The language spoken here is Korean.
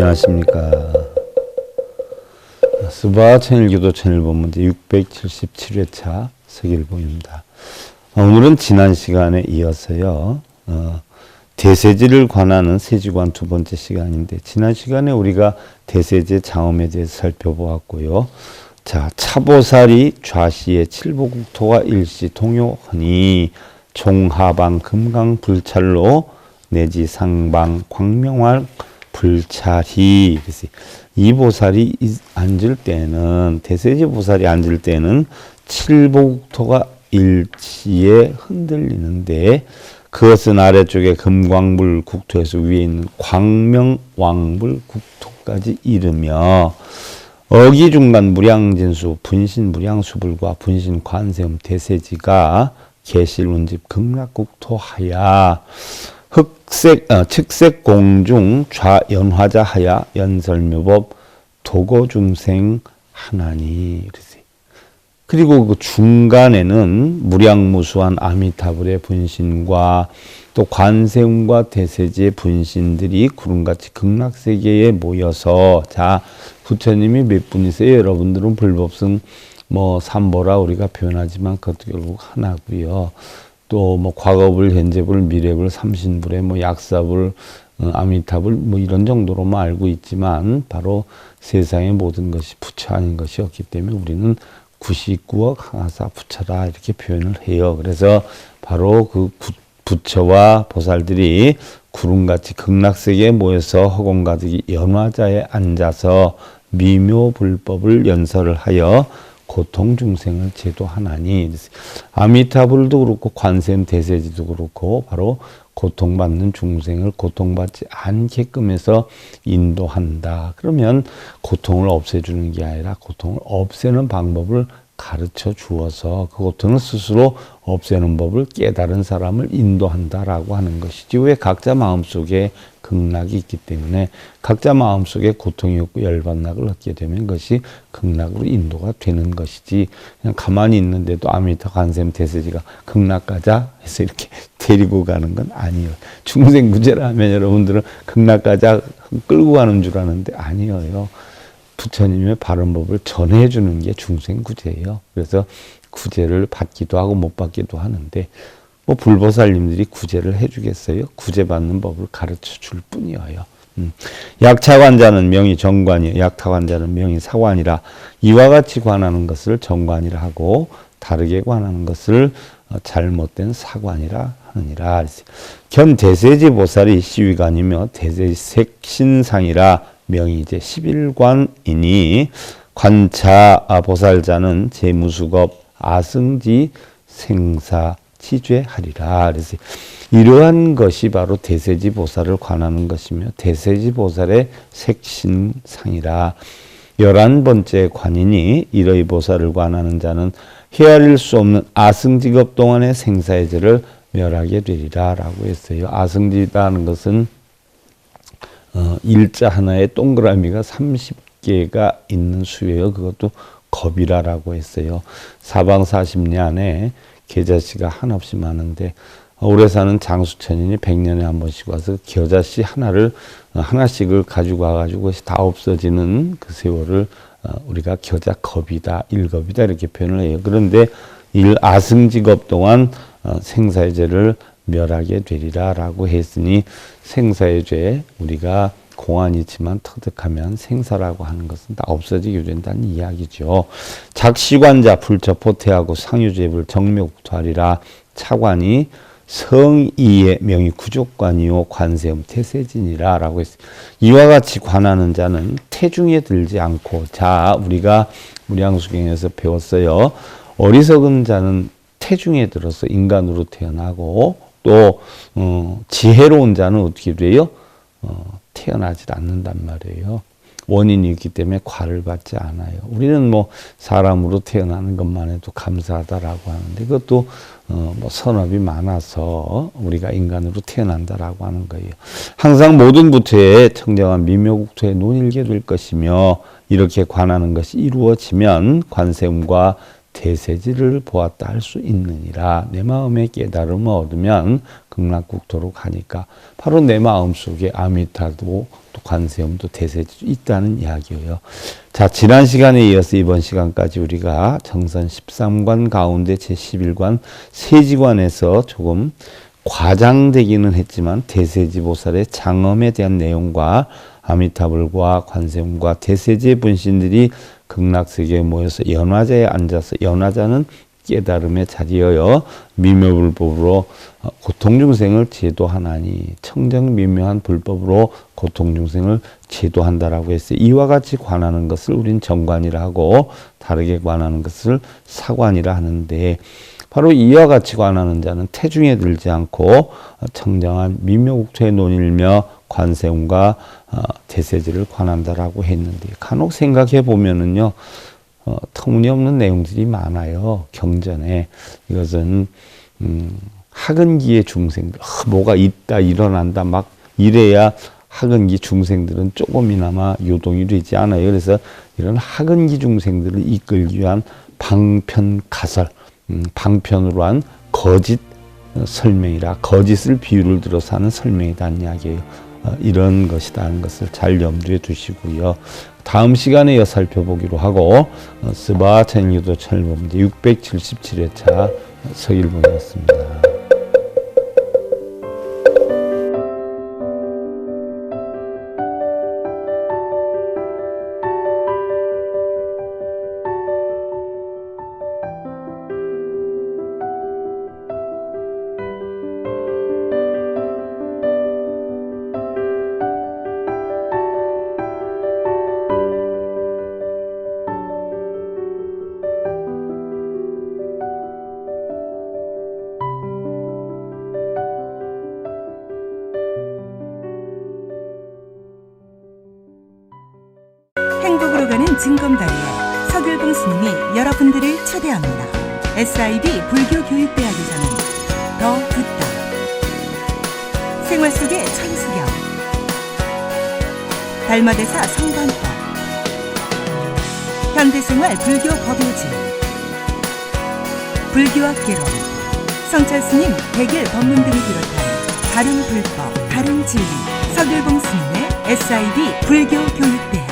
안녕하십니까. 스바 천일교도 천일본문제 677회차 서길봉입니다. 오늘은 지난 시간에 이어서요, 대세지를 관하는 세지관 두 번째 시간인데, 지난 시간에 우리가 대세지 장엄에 대해서 살펴보았고요. 자, 차보살이 좌시에 칠보국토가 일시 동요하니 종하방 금강 불찰로 내지 상방 광명활 불찰이, 이 보살이 앉을 때는, 대세지 보살이 앉을 때는 칠보국토가 일시에 흔들리는데, 그것은 아래쪽에 금광불 국토에서 위에 있는 광명왕불 국토까지 이르며 어기중간 무량진수 분신 무량수불과 분신 관세음 대세지가 계실운집 극락국토하야 측색 공중 좌연화자 하야 연설묘법 도고중생 하나니. 그리고 그 중간에는 무량무수한 아미타불의 분신과 또 관세음과 대세지의 분신들이 구름같이 극락세계에 모여서, 자, 부처님이 몇 분이세요? 여러분들은 불법승 삼보라 우리가 표현하지만 그것도 결국 하나고요. 또 과거불, 현재불, 미래불, 삼신불에 약사불, 아미타불 이런 정도로만 알고 있지만, 바로 세상의 모든 것이 부처 아닌 것이 없기 때문에 우리는 99억 항하사 부처다 이렇게 표현을 해요. 그래서 바로 그 부처와 보살들이 구름같이 극락세계에 모여서 허공가득이 연화자에 앉아서 미묘불법을 연설을 하여 고통중생을 제도하나니, 아미타불도 그렇고 관세음 대세지도 그렇고 바로 고통받는 중생을 고통받지 않게끔 해서 인도한다. 그러면 고통을 없애주는 게 아니라 고통을 없애는 방법을 가르쳐 주어서 그 고통을 스스로 없애는 법을 깨달은 사람을 인도한다라고 하는 것이지, 왜 각자 마음속에 극락이 있기 때문에 각자 마음속에 고통이 없고 열반락을 얻게 되면 그것이 극락으로 인도가 되는 것이지, 그냥 가만히 있는데도 아미타 관세음 대세지가 극락 가자 해서 이렇게 데리고 가는 건 아니에요. 중생구제라면 여러분들은 극락 가자 끌고 가는 줄 아는데 아니에요. 부처님의 바른 법을 전해주는 게 중생구제예요. 그래서 구제를 받기도 하고 못 받기도 하는데, 불보살님들이 구제를 해주겠어요? 구제받는 법을 가르쳐 줄 뿐이에요. 약차관자는 명이 정관이요, 약타관자는 명이 사관이라. 이와 같이 관하는 것을 정관이라 하고 다르게 관하는 것을 잘못된 사관이라 하느니라. 견 대세지 보살이 시위관이며 대세지 색신상이라 명이 이제 11관이니 관차 보살자는 재무수겁 아승지 생사 치죄하리라. 그래서 이러한 것이 바로 대세지 보살을 관하는 것이며 대세지 보살의 색신상이라. 11번째 관이니 이러이 보살을 관하는 자는 헤아릴 수 없는 아승지겁 동안의 생사의 죄를 멸하게 되리라 라고 했어요. 아승지라는 것은 일자 하나에 동그라미가 30개가 있는 수예요. 그것도 겁이라라고 했어요. 사방 40리 안에 계자씨가 한없이 많은데, 오래 사는 장수천인이 100년에 한 번씩 와서 겨자씨 하나씩을 가지고 와가지고 그것이 다 없어지는 그 세월을 우리가 겨자겁이다, 일겁이다 이렇게 표현을 해요. 그런데 아승지겁 동안 생사의 죄를 멸하게 되리라 라고 했으니, 생사의 죄, 우리가 공안이 있지만 터득하면 생사라고 하는 것은 다 없어지게 된다는 이야기죠. 작시관자 불처포태하고 상유죄불 정묘국토하리라. 차관이 성이의 명이 구족관이요 관세음 태세진이라 라고 했어요. 이와 같이 관하는 자는 태중에 들지 않고, 자, 우리가 무량수경에서 배웠어요. 어리석은 자는 태중에 들어서 인간으로 태어나고, 또 지혜로운 자는 어떻게 돼요? 태어나지 않는단 말이에요. 원인이 있기 때문에 과를 받지 않아요. 우리는 사람으로 태어나는 것만 해도 감사하다라고 하는데, 그것도 선업이 많아서 우리가 인간으로 태어난다라고 하는 거예요. 항상 모든 부처의 청정한 미묘국토에 논일게 될 것이며, 이렇게 관하는 것이 이루어지면 관세음과 대세지를 보았다 할 수 있느니라. 내 마음의 깨달음을 얻으면 극락국토로 가니까 바로 내 마음속에 아미타도 또 관세음도 대세지도 있다는 이야기예요. 자, 지난 시간에 이어서 이번 시간까지 우리가 정선 13관 가운데 제11관 세지관에서 조금 과장되기는 했지만 대세지보살의 장엄에 대한 내용과 아미타불과 관세음과 대세지의 분신들이 극락세계에 모여서 연화자에 앉아서, 연화자는 깨달음의 자리여요. 미묘불법으로 고통중생을 제도하나니, 청정미묘한 불법으로 고통중생을 제도한다라고 했어요. 이와 같이 관하는 것을 우린 정관이라 하고, 다르게 관하는 것을 사관이라 하는데, 바로 이와 같이 관하는 자는 태중에 들지 않고 청정한 미묘국토에 논일며 관세음과 대세지를 관한다라고 했는데, 간혹 생각해 보면은요, 터무니없는 내용들이 많아요. 경전에. 이것은 하근기의 중생들, 뭐가 있다, 일어난다, 막 이래야 하근기 중생들은 조금이나마 요동이 되지 않아요. 그래서 이런 하근기 중생들을 이끌기 위한 방편가설, 방편으로 한 거짓 설명이라, 거짓을 비유를 들어서 하는 설명이라는 이야기예요. 이런 것이다 하는 것을 잘 염두에 두시고요. 다음 시간에 살펴보기로 하고, 스바천유도 철범제 677회차 서일봉이었습니다. 행복으로 가는 증검다리에 서길봉 스님이 여러분들을 초대합니다. SIB 불교교육대학에서는 더 듣다, 생활 속의 천수경, 달마대사 성관법, 현대생활 불교 법요지, 불교학개론, 성찰스님 백일 법문 등을 비롯한 다른 불법, 다른 진리, 서길봉 스님의 SIB 불교교육대학.